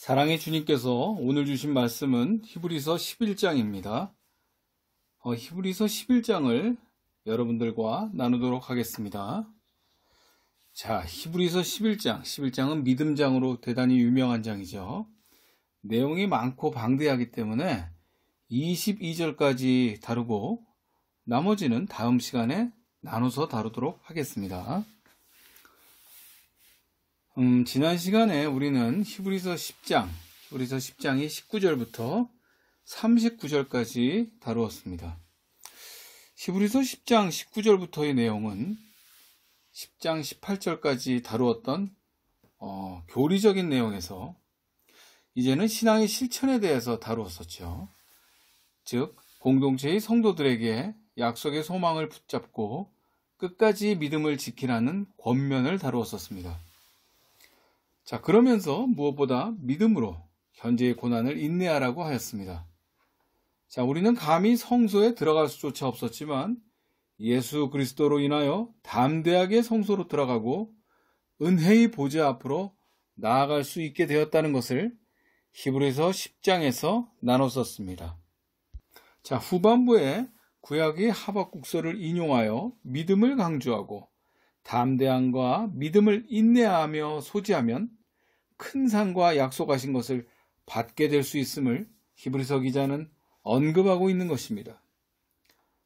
사랑의 주님께서 오늘 주신 말씀은 히브리서 11장입니다. 히브리서 11장을 여러분들과 나누도록 하겠습니다. 자, 히브리서 11장은 믿음장으로 대단히 유명한 장이죠. 내용이 많고 방대하기 때문에 22절까지 다루고 나머지는 다음 시간에 나눠서 다루도록 하겠습니다. 지난 시간에 우리는 히브리서 10장이 19절부터 39절까지 다루었습니다. 히브리서 10장 19절부터의 내용은 10장 18절까지 다루었던 교리적인 내용에서 이제는 신앙의 실천에 대해서 다루었었죠. 즉, 공동체의 성도들에게 약속의 소망을 붙잡고 끝까지 믿음을 지키라는 권면을 다루었었습니다. 자, 그러면서 무엇보다 믿음으로 현재의 고난을 인내하라고 하였습니다. 자, 우리는 감히 성소에 들어갈 수조차 없었지만 예수 그리스도로 인하여 담대하게 성소로 들어가고 은혜의 보좌 앞으로 나아갈 수 있게 되었다는 것을 히브리서 10장에서 나눴었습니다. 자, 후반부에 구약의 하박국서를 인용하여 믿음을 강조하고 담대함과 믿음을 인내하며 소지하면 큰 상과 약속하신 것을 받게 될 수 있음을 히브리서 기자는 언급하고 있는 것입니다.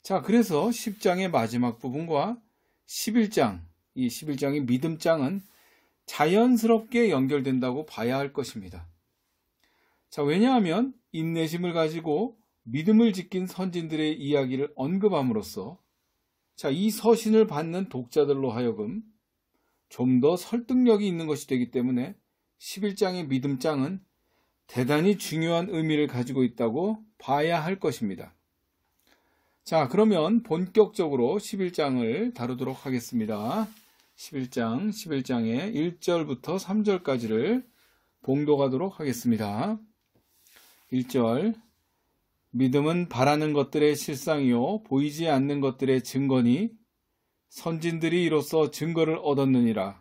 자, 그래서 10장의 마지막 부분과 11장, 이 11장의 믿음장은 자연스럽게 연결된다고 봐야 할 것입니다. 자, 왜냐하면 인내심을 가지고 믿음을 지킨 선진들의 이야기를 언급함으로써 이 서신을 받는 독자들로 하여금 좀 더 설득력이 있는 것이 되기 때문에 11장의 믿음장은 대단히 중요한 의미를 가지고 있다고 봐야 할 것입니다. 자, 그러면 본격적으로 11장을 다루도록 하겠습니다. 11장의 1절부터 3절까지를 봉독하도록 하겠습니다. 1절, 믿음은 바라는 것들의 실상이요 보이지 않는 것들의 증거니 선진들이 이로써 증거를 얻었느니라.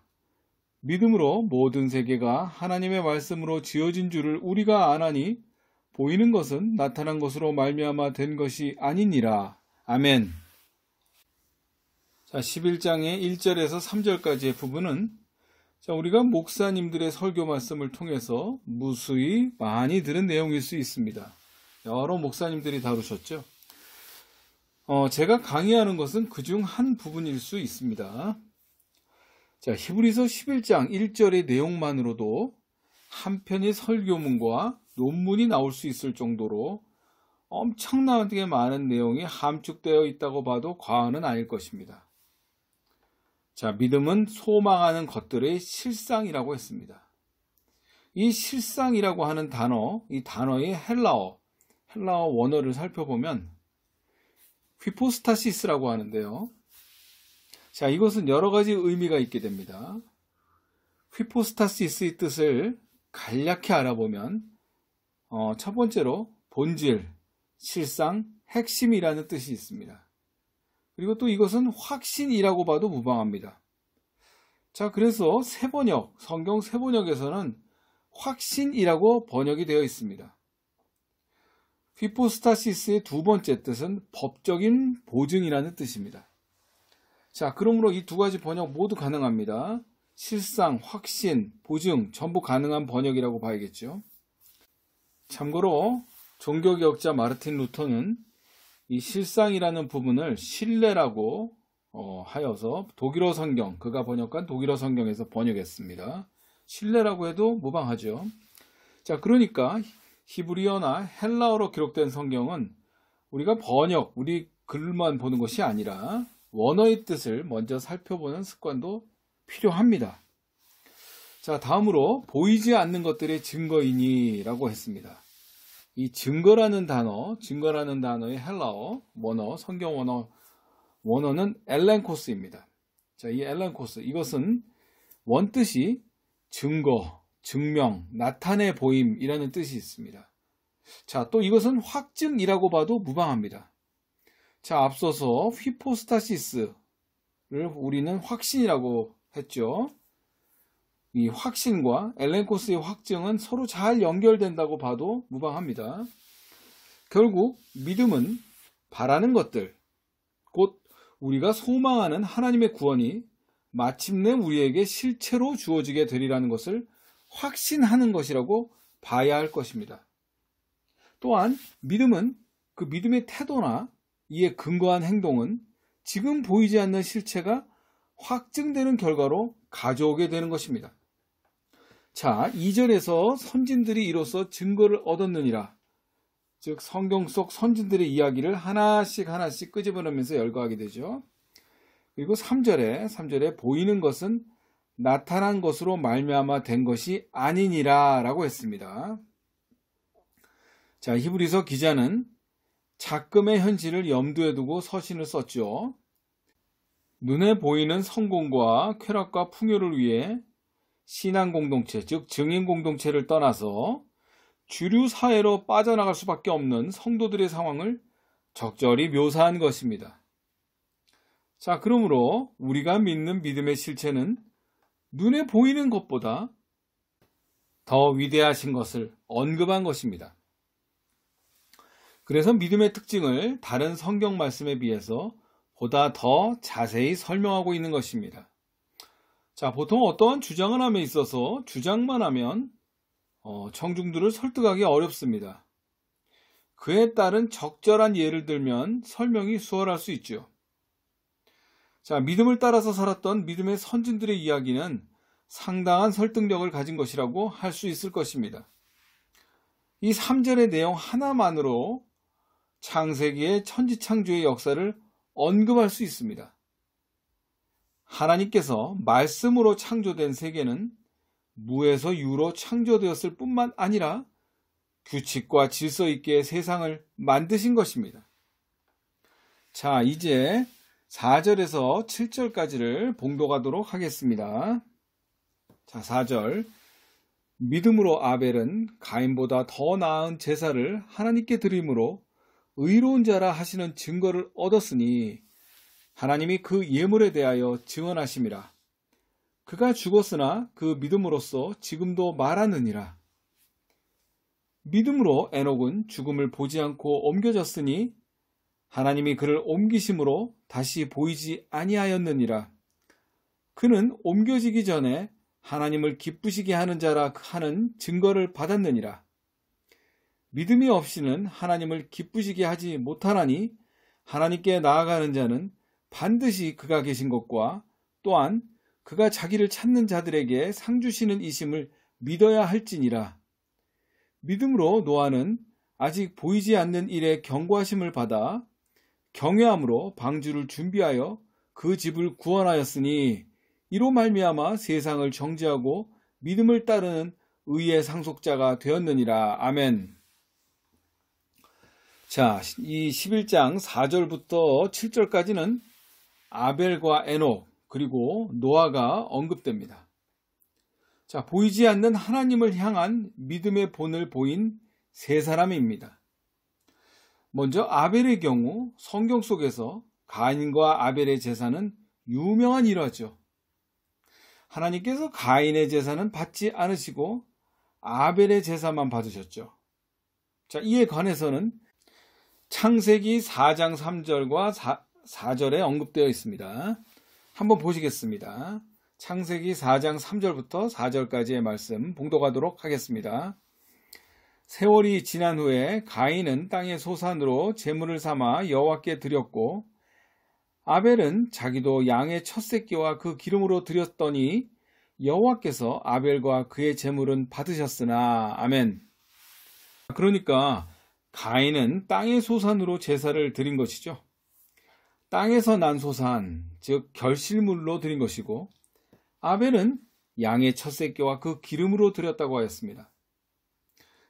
믿음으로 모든 세계가 하나님의 말씀으로 지어진 줄을 우리가 아나니 보이는 것은 나타난 것으로 말미암아 된 것이 아니니라. 아멘. 자, 11장의 1절에서 3절까지의 부분은 우리가 목사님들의 설교 말씀을 통해서 무수히 많이 들은 내용일 수 있습니다. 여러 목사님들이 다루셨죠. 제가 강의하는 것은 그중 한 부분일 수 있습니다. 자, 히브리서 11장 1절의 내용만으로도 한 편의 설교문과 논문이 나올 수 있을 정도로 엄청나게 많은 내용이 함축되어 있다고 봐도 과언은 아닐 것입니다. 자, 믿음은 소망하는 것들의 실상이라고 했습니다. 이 실상이라고 하는 단어, 이 단어의 헬라어 원어를 살펴보면 휘포스타시스라고 하는데요. 자, 이것은 여러 가지 의미가 있게 됩니다. 휘포스타시스의 뜻을 간략히 알아보면 첫 번째로 본질, 실상, 핵심이라는 뜻이 있습니다. 그리고 또 이것은 확신이라고 봐도 무방합니다. 자, 그래서 성경 세번역에서는 확신이라고 번역이 되어 있습니다. 휘포스타시스의 두 번째 뜻은 법적인 보증이라는 뜻입니다. 자, 그러므로 이 두 가지 번역 모두 가능합니다. 실상, 확신, 보증 전부 가능한 번역이라고 봐야겠죠. 참고로 종교개혁자 마르틴 루터는 이 실상이라는 부분을 신뢰라고 하여서 독일어 성경, 그가 번역한 독일어 성경에서 번역했습니다. 신뢰라고 해도 무방하죠. 자, 그러니까 히브리어나 헬라어로 기록된 성경은 우리가 우리 글만 보는 것이 아니라 원어의 뜻을 먼저 살펴보는 습관도 필요합니다. 자, 다음으로 보이지 않는 것들의 증거이니 라고 했습니다. 이 증거라는 단어의 헬라어 원어, 성경 원어는 엘렌코스입니다. 자, 이 엘렌코스, 이것은 원뜻이 증거, 증명, 나타내 보임이라는 뜻이 있습니다. 자, 또 이것은 확증이라고 봐도 무방합니다. 자, 앞서서 휘포스타시스를 우리는 확신이라고 했죠. 이 확신과 엘렌코스의 확증은 서로 잘 연결된다고 봐도 무방합니다. 결국 믿음은 바라는 것들, 곧 우리가 소망하는 하나님의 구원이 마침내 우리에게 실체로 주어지게 되리라는 것을 확신하는 것이라고 봐야 할 것입니다. 또한 믿음은 그 믿음의 태도나 이에 근거한 행동은 지금 보이지 않는 실체가 확증되는 결과로 가져오게 되는 것입니다. 자, 2절에서 선진들이 이로써 증거를 얻었느니라. 즉 성경 속 선진들의 이야기를 하나씩 끄집어내면서 열거하게 되죠. 그리고 3절에 보이는 것은 나타난 것으로 말미암아 된 것이 아니니라 라고 했습니다. 자, 히브리서 기자는 작금의 현실을 염두에 두고 서신을 썼죠. 눈에 보이는 성공과 쾌락과 풍요를 위해 신앙 공동체, 즉 증인 공동체를 떠나서 주류 사회로 빠져나갈 수밖에 없는 성도들의 상황을 적절히 묘사한 것입니다. 자, 그러므로 우리가 믿는 믿음의 실체는 눈에 보이는 것보다 더 위대하신 것을 언급한 것입니다. 그래서 믿음의 특징을 다른 성경 말씀에 비해서 보다 더 자세히 설명하고 있는 것입니다. 자, 보통 어떠한 주장을 함에 있어서 주장만 하면 청중들을 설득하기 어렵습니다. 그에 따른 적절한 예를 들면 설명이 수월할 수 있죠. 자, 믿음을 따라서 살았던 믿음의 선진들의 이야기는 상당한 설득력을 가진 것이라고 할 수 있을 것입니다. 이 3절의 내용 하나만으로 창세기의 천지창조의 역사를 언급할 수 있습니다. 하나님께서 말씀으로 창조된 세계는 무에서 유로 창조되었을 뿐만 아니라 규칙과 질서 있게 세상을 만드신 것입니다. 자, 이제 4절에서 7절까지를 봉독하도록 하겠습니다. 자, 4절. 믿음으로 아벨은 가인보다 더 나은 제사를 하나님께 드림으로 의로운 자라 하시는 증거를 얻었으니 하나님이 그 예물에 대하여 증언하심이라. 그가 죽었으나 그 믿음으로써 지금도 말하느니라. 믿음으로 에녹은 죽음을 보지 않고 옮겨졌으니 하나님이 그를 옮기심으로 다시 보이지 아니하였느니라. 그는 옮겨지기 전에 하나님을 기쁘시게 하는 자라 하는 증거를 받았느니라. 믿음이 없이는 하나님을 기쁘시게 하지 못하나니 하나님께 나아가는 자는 반드시 그가 계신 것과 또한 그가 자기를 찾는 자들에게 상 주시는 이심을 믿어야 할지니라. 믿음으로 노아는 아직 보이지 않는 일에 경고하심을 받아 경외함으로 방주를 준비하여 그 집을 구원하였으니 이로 말미암아 세상을 정죄하고 믿음을 따르는 의의 상속자가 되었느니라. 아멘. 자, 이 11장 4절부터 7절까지는 아벨과 에녹 그리고 노아가 언급됩니다. 자, 보이지 않는 하나님을 향한 믿음의 본을 보인 세 사람입니다. 먼저 아벨의 경우 성경 속에서 가인과 아벨의 제사는 유명한 일화죠. 하나님께서 가인의 제사는 받지 않으시고 아벨의 제사만 받으셨죠. 자, 이에 관해서는 창세기 4장 3절과 4절에 언급되어 있습니다. 한번 보시겠습니다. 창세기 4장 3절부터 4절까지의 말씀 봉독하도록 하겠습니다. 세월이 지난 후에 가인은 땅의 소산으로 제물을 삼아 여호와께 드렸고 아벨은 자기도 양의 첫 새끼와 그 기름으로 드렸더니 여호와께서 아벨과 그의 제물은 받으셨으나. 아멘. 그러니까 가인은 땅의 소산으로 제사를 드린 것이죠. 땅에서 난 소산, 즉 결실물로 드린 것이고 아벨은 양의 첫 새끼와 그 기름으로 드렸다고 하였습니다.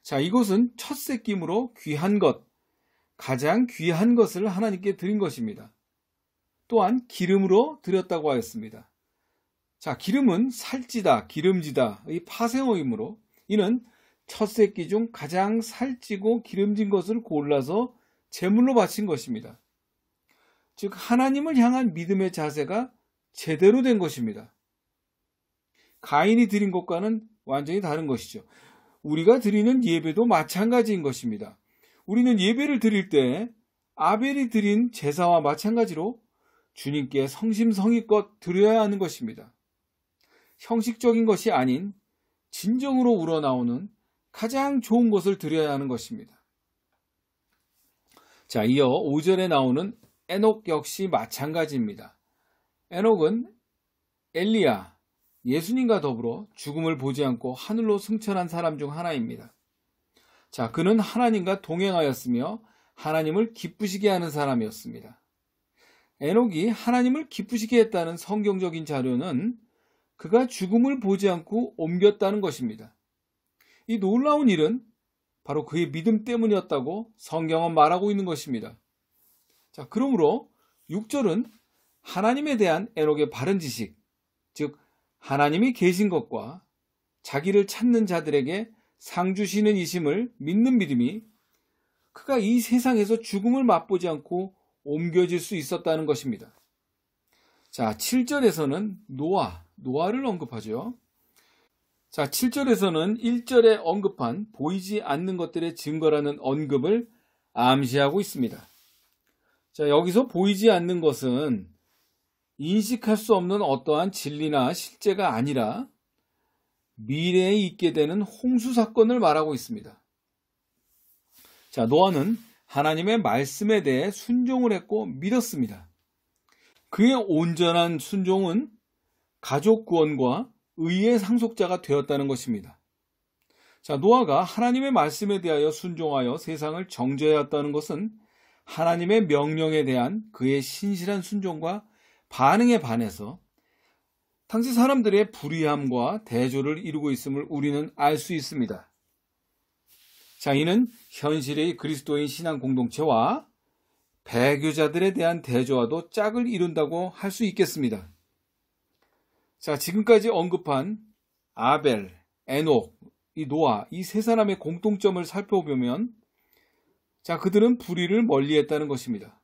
자, 이것은 첫 새끼므로 귀한 것, 가장 귀한 것을 하나님께 드린 것입니다. 또한 기름으로 드렸다고 하였습니다. 자, 기름은 살찌다, 기름지다 의 파생어이므로 이는 첫 새끼 중 가장 살찌고 기름진 것을 골라서 제물로 바친 것입니다. 즉 하나님을 향한 믿음의 자세가 제대로 된 것입니다. 가인이 드린 것과는 완전히 다른 것이죠. 우리가 드리는 예배도 마찬가지인 것입니다. 우리는 예배를 드릴 때 아벨이 드린 제사와 마찬가지로 주님께 성심성의껏 드려야 하는 것입니다. 형식적인 것이 아닌 진정으로 우러나오는 가장 좋은 것을 드려야 하는 것입니다. 자, 이어 5절에 나오는 에녹 역시 마찬가지입니다. 에녹은 엘리야, 예수님과 더불어 죽음을 보지 않고 하늘로 승천한 사람 중 하나입니다. 자, 그는 하나님과 동행하였으며 하나님을 기쁘시게 하는 사람이었습니다. 에녹이 하나님을 기쁘시게 했다는 성경적인 자료는 그가 죽음을 보지 않고 옮겼다는 것입니다. 이 놀라운 일은 바로 그의 믿음 때문이었다고 성경은 말하고 있는 것입니다. 자, 그러므로 6절은 하나님에 대한 에녹의 바른 지식, 즉 하나님이 계신 것과 자기를 찾는 자들에게 상 주시는 이심을 믿는 믿음이 그가 이 세상에서 죽음을 맛보지 않고 옮겨질 수 있었다는 것입니다. 자, 7절에서는 노아를 언급하죠. 자, 7절에서는 1절에 언급한 보이지 않는 것들의 증거라는 언급을 암시하고 있습니다. 자, 여기서 보이지 않는 것은 인식할 수 없는 어떠한 진리나 실제가 아니라 미래에 있게 되는 홍수 사건을 말하고 있습니다. 자, 노아는 하나님의 말씀에 대해 순종을 했고 믿었습니다. 그의 온전한 순종은 가족 구원과 의의 상속자가 되었다는 것입니다. 자, 노아가 하나님의 말씀에 대하여 순종하여 세상을 정죄하였다는 것은 하나님의 명령에 대한 그의 신실한 순종과 반응에 반해서 당시 사람들의 불의함과 대조를 이루고 있음을 우리는 알 수 있습니다. 자, 이는 현실의 그리스도인 신앙 공동체와 배교자들에 대한 대조와도 짝을 이룬다고 할 수 있겠습니다. 자, 지금까지 언급한 아벨, 에녹, 이 노아, 이 세 사람의 공통점을 살펴보면 자, 그들은 불의를 멀리했다는 것입니다.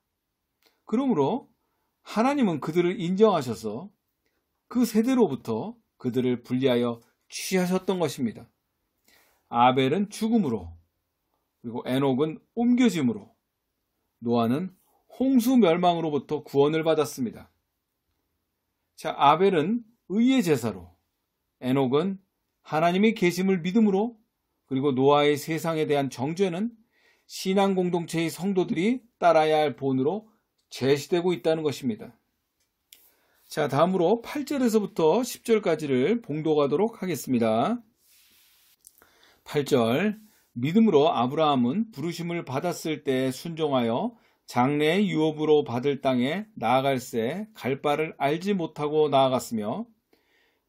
그러므로 하나님은 그들을 인정하셔서 그 세대로부터 그들을 분리하여 취하셨던 것입니다. 아벨은 죽음으로, 그리고 에녹은 옮겨짐으로, 노아는 홍수 멸망으로부터 구원을 받았습니다. 자, 아벨은 의의 제사로, 에녹은 하나님이 계심을 믿음으로, 그리고 노아의 세상에 대한 정죄는 신앙 공동체의 성도들이 따라야 할 본으로 제시되고 있다는 것입니다. 자, 다음으로 8절에서부터 10절까지를 봉독하도록 하겠습니다. 8절, 믿음으로 아브라함은 부르심을 받았을 때 순종하여 장래의 유업으로 받을 땅에 나아갈새 갈 바를 알지 못하고 나아갔으며,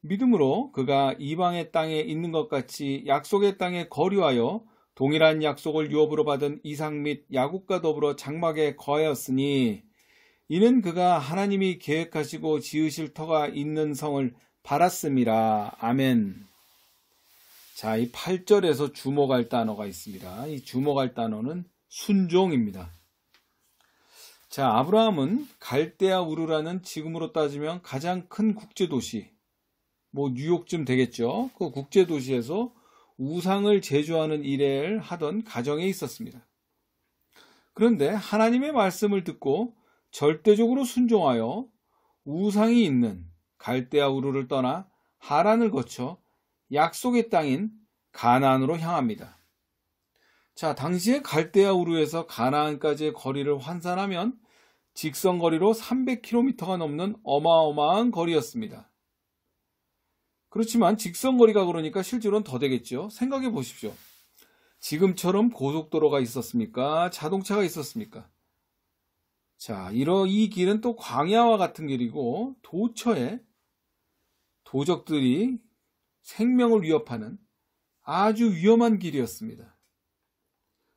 믿음으로 그가 이방의 땅에 있는 것 같이 약속의 땅에 거류하여 동일한 약속을 유업으로 받은 이삭 및 야곱과 더불어 장막에 거하였으니, 이는 그가 하나님이 계획하시고 지으실 터가 있는 성을 바랐음이라. 아멘. 자, 이 8절에서 주목할 단어가 있습니다. 이 주목할 단어는 순종입니다. 자, 아브라함은 갈대아 우르라는 지금으로 따지면 가장 큰 국제도시, 뉴욕쯤 되겠죠. 그 국제도시에서 우상을 제조하는 일을 하던 가정에 있었습니다. 그런데 하나님의 말씀을 듣고 절대적으로 순종하여 우상이 있는 갈대아 우르를 떠나 하란을 거쳐 약속의 땅인 가나안으로 향합니다. 자, 당시에 갈대아 우르에서 가나안까지의 거리를 환산하면 직선거리로 300km가 넘는 어마어마한 거리였습니다. 그렇지만 직선거리가 그러니까 실제로는 더 되겠죠. 생각해 보십시오. 지금처럼 고속도로가 있었습니까? 자동차가 있었습니까? 자, 이 길은 또 광야와 같은 길이고 도처에 도적들이 생명을 위협하는 아주 위험한 길이었습니다.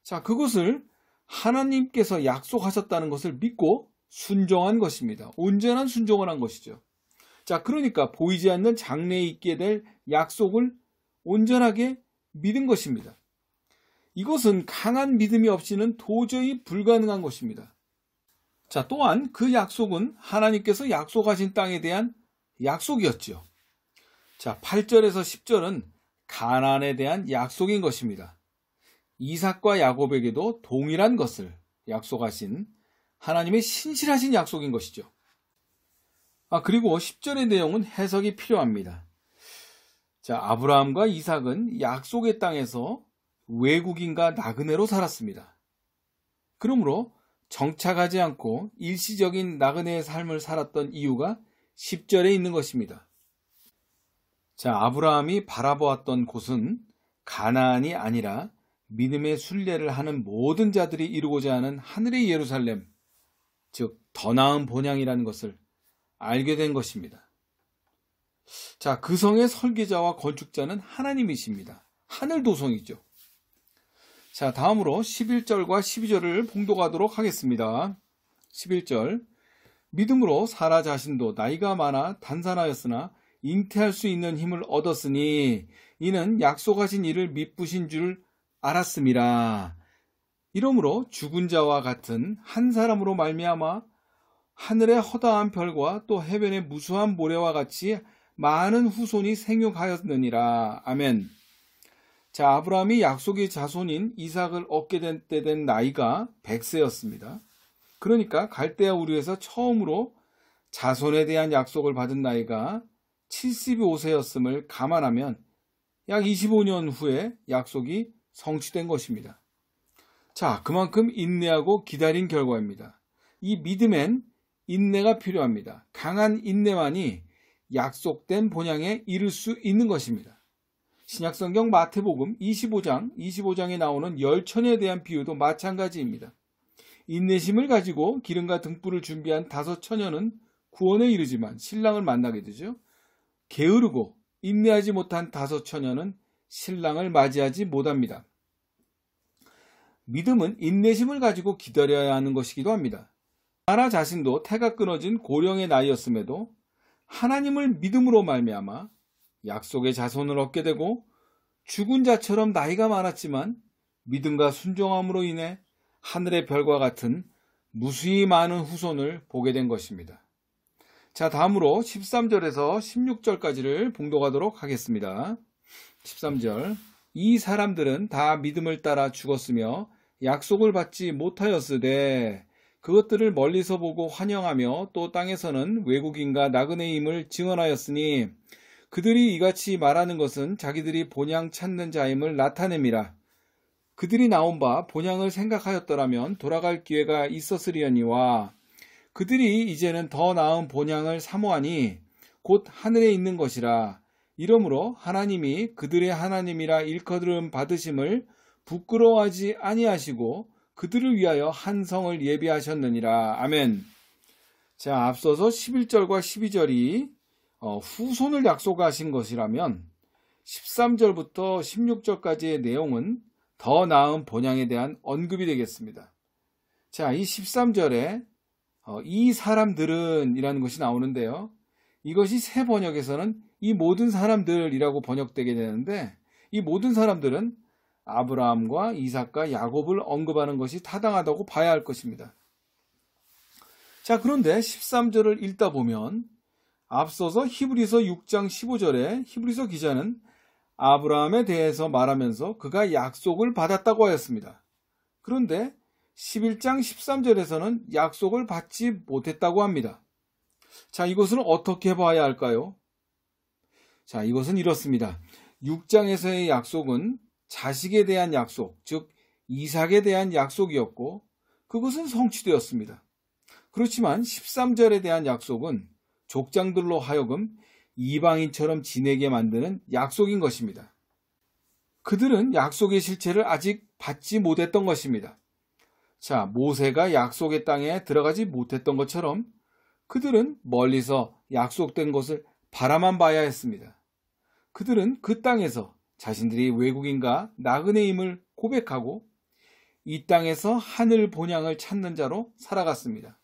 자, 그것을 하나님께서 약속하셨다는 것을 믿고 순종한 것입니다. 온전한 순종을 한 것이죠. 자, 그러니까 보이지 않는 장래에 있게 될 약속을 온전하게 믿은 것입니다. 이것은 강한 믿음이 없이는 도저히 불가능한 것입니다. 자, 또한 그 약속은 하나님께서 약속하신 땅에 대한 약속이었죠. 자, 8절에서 10절은 가나안에 대한 약속인 것입니다. 이삭과 야곱에게도 동일한 것을 약속하신 하나님의 신실하신 약속인 것이죠. 그리고 10절의 내용은 해석이 필요합니다. 자, 아브라함과 이삭은 약속의 땅에서 외국인과 나그네로 살았습니다. 그러므로 정착하지 않고 일시적인 나그네의 삶을 살았던 이유가 10절에 있는 것입니다. 자, 아브라함이 바라보았던 곳은 가나안이 아니라 믿음의 순례를 하는 모든 자들이 이루고자 하는 하늘의 예루살렘, 즉 더 나은 본향이라는 것을 알게 된 것입니다. 자, 그 성의 설계자와 건축자는 하나님이십니다. 하늘 도성이죠. 자, 다음으로 11절과 12절을 봉독하도록 하겠습니다. 11절, 믿음으로 사라 자신도 나이가 많아 단산하였으나 잉태할 수 있는 힘을 얻었으니 이는 약속하신 이를 미쁘신 줄 알았음이라. 이러므로 죽은 자와 같은 한 사람으로 말미암아 하늘의 허다한 별과 또 해변의 무수한 모래와 같이 많은 후손이 생육하였느니라. 아멘. 자, 아브라함이 약속의 자손인 이삭을 얻게 된 때 된 나이가 100세였습니다. 그러니까 갈대아 우르에서 처음으로 자손에 대한 약속을 받은 나이가 75세였음을 감안하면 약 25년 후에 약속이 성취된 것입니다. 자, 그만큼 인내하고 기다린 결과입니다. 이 믿음엔 인내가 필요합니다. 강한 인내만이 약속된 본향에 이를 수 있는 것입니다. 신약성경 마태복음 25장에 나오는 열처녀에 대한 비유도 마찬가지입니다. 인내심을 가지고 기름과 등불을 준비한 5 처녀는 구원에 이르지만 신랑을 만나게 되죠. 게으르고 인내하지 못한 5 처녀는 신랑을 맞이하지 못합니다. 믿음은 인내심을 가지고 기다려야 하는 것이기도 합니다. 사라 자신도 태가 끊어진 고령의 나이였음에도 하나님을 믿음으로 말미암아 약속의 자손을 얻게 되고 죽은 자처럼 나이가 많았지만 믿음과 순종함으로 인해 하늘의 별과 같은 무수히 많은 후손을 보게 된 것입니다. 자, 다음으로 13절에서 16절까지를 봉독하도록 하겠습니다. 13절, 이 사람들은 다 믿음을 따라 죽었으며 약속을 받지 못하였으되 그것들을 멀리서 보고 환영하며 또 땅에서는 외국인과 나그네임을 증언하였으니 그들이 이같이 말하는 것은 자기들이 본향 찾는 자임을 나타냅니다. 그들이 나온 바 본향을 생각하였더라면 돌아갈 기회가 있었으리언니와 그들이 이제는 더 나은 본향을 사모하니 곧 하늘에 있는 것이라. 이러므로 하나님이 그들의 하나님이라 일컬음 받으심을 부끄러워하지 아니하시고 그들을 위하여 한 성을 예비하셨느니라. 아멘. 자, 앞서서 11절과 12절이 후손을 약속하신 것이라면 13절부터 16절까지의 내용은 더 나은 본향에 대한 언급이 되겠습니다. 자, 이 13절에 이 사람들은 이라는 것이 나오는데요. 이것이 새 번역에서는 이 모든 사람들이라고 번역되게 되는데 이 모든 사람들은 아브라함과 이삭과 야곱을 언급하는 것이 타당하다고 봐야 할 것입니다. 자, 그런데 13절을 읽다 보면 앞서서 히브리서 6장 15절에 히브리서 기자는 아브라함에 대해서 말하면서 그가 약속을 받았다고 하였습니다. 그런데 11장 13절에서는 약속을 받지 못했다고 합니다. 자, 이것은 어떻게 봐야 할까요? 자, 이것은 이렇습니다. 6장에서의 약속은 자식에 대한 약속, 즉 이삭에 대한 약속이었고 그것은 성취되었습니다. 그렇지만 13절에 대한 약속은 족장들로 하여금 이방인처럼 지내게 만드는 약속인 것입니다. 그들은 약속의 실체를 아직 받지 못했던 것입니다. 자, 모세가 약속의 땅에 들어가지 못했던 것처럼 그들은 멀리서 약속된 것을 바라만 봐야 했습니다. 그들은 그 땅에서 자신들이 외국인과 나그네임을 고백하고 이 땅에서 하늘 본향을 찾는 자로 살아갔습니다.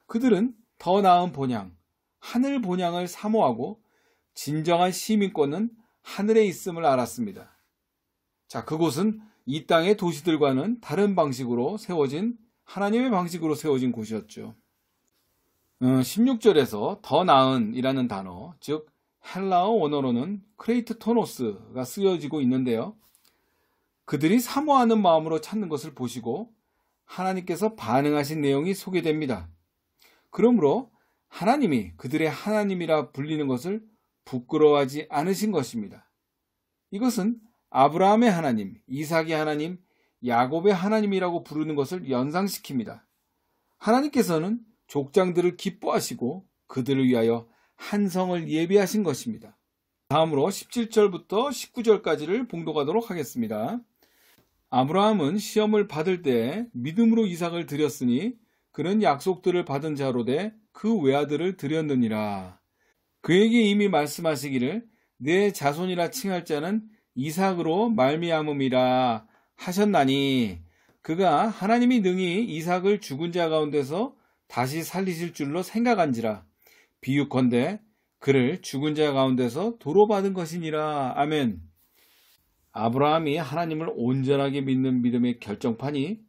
그들은 더 나은 본향, 하늘 본향을 사모하고 진정한 시민권은 하늘에 있음을 알았습니다. 자, 그곳은 이 땅의 도시들과는 다른 방식으로 세워진 하나님의 방식으로 세워진 곳이었죠. 16절에서 더 나은 이라는 단어, 즉 헬라어 원어로는 크레이트토노스가 쓰여지고 있는데요. 그들이 사모하는 마음으로 찾는 것을 보시고 하나님께서 반응하신 내용이 소개됩니다. 그러므로 하나님이 그들의 하나님이라 불리는 것을 부끄러워하지 않으신 것입니다. 이것은 아브라함의 하나님, 이삭의 하나님, 야곱의 하나님이라고 부르는 것을 연상시킵니다. 하나님께서는 족장들을 기뻐하시고 그들을 위하여 한 성을 예비하신 것입니다. 다음으로 17절부터 19절까지를 봉독하도록 하겠습니다. 아브라함은 시험을 받을 때 믿음으로 이삭을 드렸으니 그는 약속들을 받은 자로 돼 그 외아들을 드렸느니라. 그에게 이미 말씀하시기를 내 자손이라 칭할 자는 이삭으로 말미암음이라 하셨나니 그가 하나님이 능히 이삭을 죽은 자 가운데서 다시 살리실 줄로 생각한지라. 비유컨대 그를 죽은 자 가운데서 도로 받은 것이니라. 아멘. 아브라함이 하나님을 온전하게 믿는 믿음의 결정판이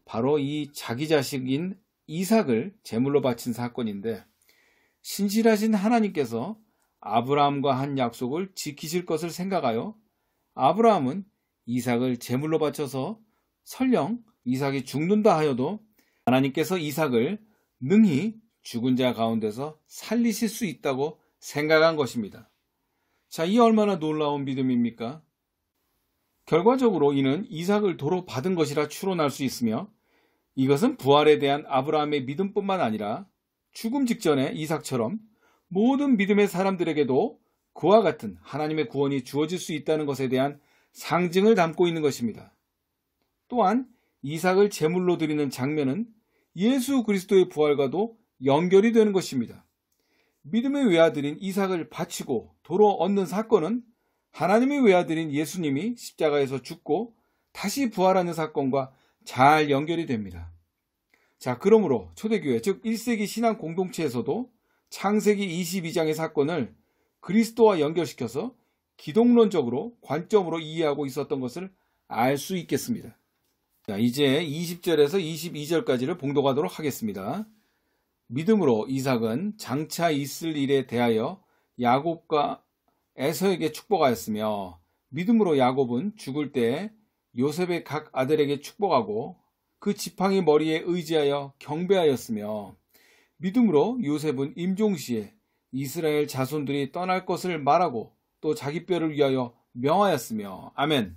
바로 이 자기 자식인 이삭을 제물로 바친 사건인데, 신실하신 하나님께서 아브라함과 한 약속을 지키실 것을 생각하여 아브라함은 이삭을 제물로 바쳐서 설령 이삭이 죽는다 하여도 하나님께서 이삭을 능히 죽은 자 가운데서 살리실 수 있다고 생각한 것입니다. 자, 이 얼마나 놀라운 믿음입니까? 결과적으로 이는 이삭을 도로 받은 것이라 추론할 수 있으며, 이것은 부활에 대한 아브라함의 믿음뿐만 아니라 죽음 직전에 이삭처럼 모든 믿음의 사람들에게도 그와 같은 하나님의 구원이 주어질 수 있다는 것에 대한 상징을 담고 있는 것입니다. 또한 이삭을 제물로 드리는 장면은 예수 그리스도의 부활과도 연결이 되는 것입니다. 믿음의 외아들인 이삭을 바치고 도로 얻는 사건은 하나님의 외아들인 예수님이 십자가에서 죽고 다시 부활하는 사건과 잘 연결이 됩니다. 자, 그러므로 초대교회, 즉 1세기 신앙 공동체에서도 창세기 22장의 사건을 그리스도와 연결시켜서 기독론적으로 관점으로 이해하고 있었던 것을 알 수 있겠습니다. 자, 이제 20절에서 22절까지를 봉독하도록 하겠습니다. 믿음으로 이삭은 장차 있을 일에 대하여 야곱과 에서에게 축복하였으며, 믿음으로 야곱은 죽을 때 요셉의 각 아들에게 축복하고 그 지팡이 머리에 의지하여 경배하였으며, 믿음으로 요셉은 임종시에 이스라엘 자손들이 떠날 것을 말하고 또 자기 뼈를 위하여 명하였으며. 아멘.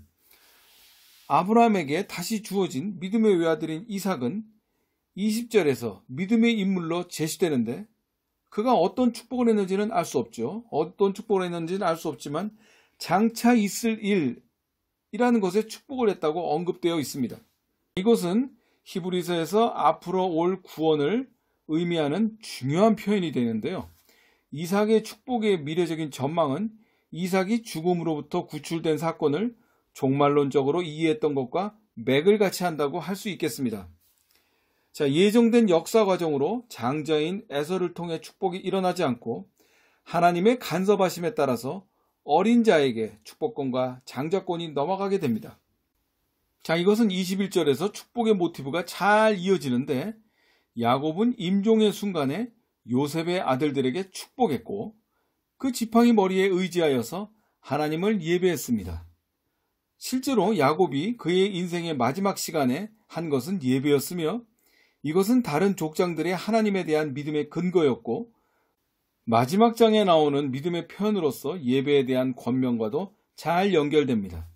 아브라함에게 다시 주어진 믿음의 외아들인 이삭은 20절에서 믿음의 인물로 제시되는데, 그가 어떤 축복을 했는지는 알 수 없죠. 어떤 축복을 했는지는 알 수 없지만 장차 있을 일이라는 것에 축복을 했다고 언급되어 있습니다. 이것은 히브리서에서 앞으로 올 구원을 의미하는 중요한 표현이 되는데요. 이삭의 축복의 미래적인 전망은 이삭이 죽음으로부터 구출된 사건을 종말론적으로 이해했던 것과 맥을 같이 한다고 할 수 있겠습니다. 자, 예정된 역사 과정으로 장자인 에서를 통해 축복이 일어나지 않고 하나님의 간섭하심에 따라서 어린 자에게 축복권과 장자권이 넘어가게 됩니다. 자, 이것은 21절에서 축복의 모티브가 잘 이어지는데, 야곱은 임종의 순간에 요셉의 아들들에게 축복했고 그 지팡이 머리에 의지하여서 하나님을 예배했습니다. 실제로 야곱이 그의 인생의 마지막 시간에 한 것은 예배였으며, 이것은 다른 족장들의 하나님에 대한 믿음의 근거였고, 마지막 장에 나오는 믿음의 표현으로서 예배에 대한 권면과도 잘 연결됩니다.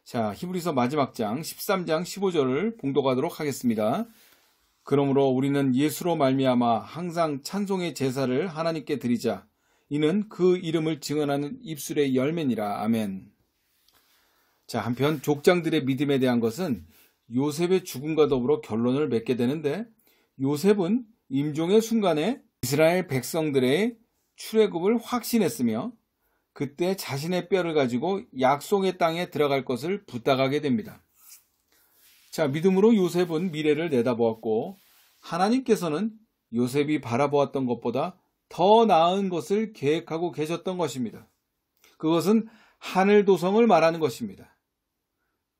자, 히브리서 마지막 장 13장 15절을 봉독하도록 하겠습니다. 그러므로 우리는 예수로 말미암아 항상 찬송의 제사를 하나님께 드리자. 이는 그 이름을 증언하는 입술의 열매니라. 아멘. 자, 한편 족장들의 믿음에 대한 것은 요셉의 죽음과 더불어 결론을 맺게 되는데, 요셉은 임종의 순간에 이스라엘 백성들의 출애굽을 확신했으며 그때 자신의 뼈를 가지고 약속의 땅에 들어갈 것을 부탁하게 됩니다. 자, 믿음으로 요셉은 미래를 내다보았고 하나님께서는 요셉이 바라보았던 것보다 더 나은 것을 계획하고 계셨던 것입니다. 그것은 하늘 도성을 말하는 것입니다.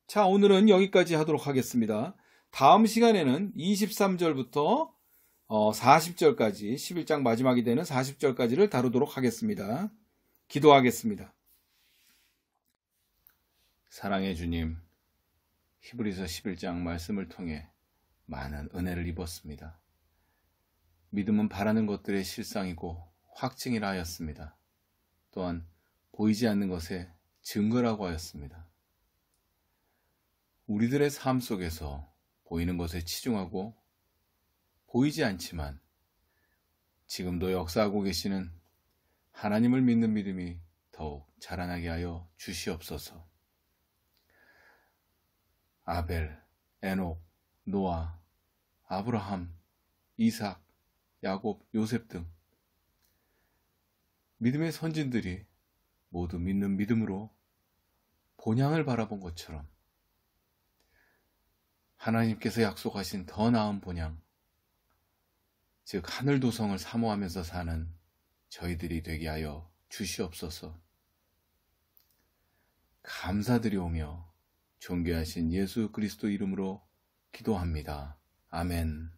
자, 오늘은 여기까지 하도록 하겠습니다. 다음 시간에는 23절부터 40절까지, 11장 마지막이 되는 40절까지를 다루도록 하겠습니다. 기도하겠습니다. 사랑의 주님, 히브리서 11장 말씀을 통해 많은 은혜를 입었습니다. 믿음은 바라는 것들의 실상이고 확증이라 하였습니다. 또한 보이지 않는 것의 증거라고 하였습니다. 우리들의 삶 속에서 보이는 것에 치중하고 보이지 않지만 지금도 역사하고 계시는 하나님을 믿는 믿음이 더욱 자라나게 하여 주시옵소서. 아벨, 에녹, 노아, 아브라함, 이삭, 야곱, 요셉 등 믿음의 선진들이 모두 믿는 믿음으로 본향을 바라본 것처럼 하나님께서 약속하신 더 나은 본향, 즉 하늘 도성을 사모하면서 사는 저희들이 되게 하여 주시옵소서. 감사드리오며 존귀하신 예수 그리스도 이름으로 기도합니다. 아멘.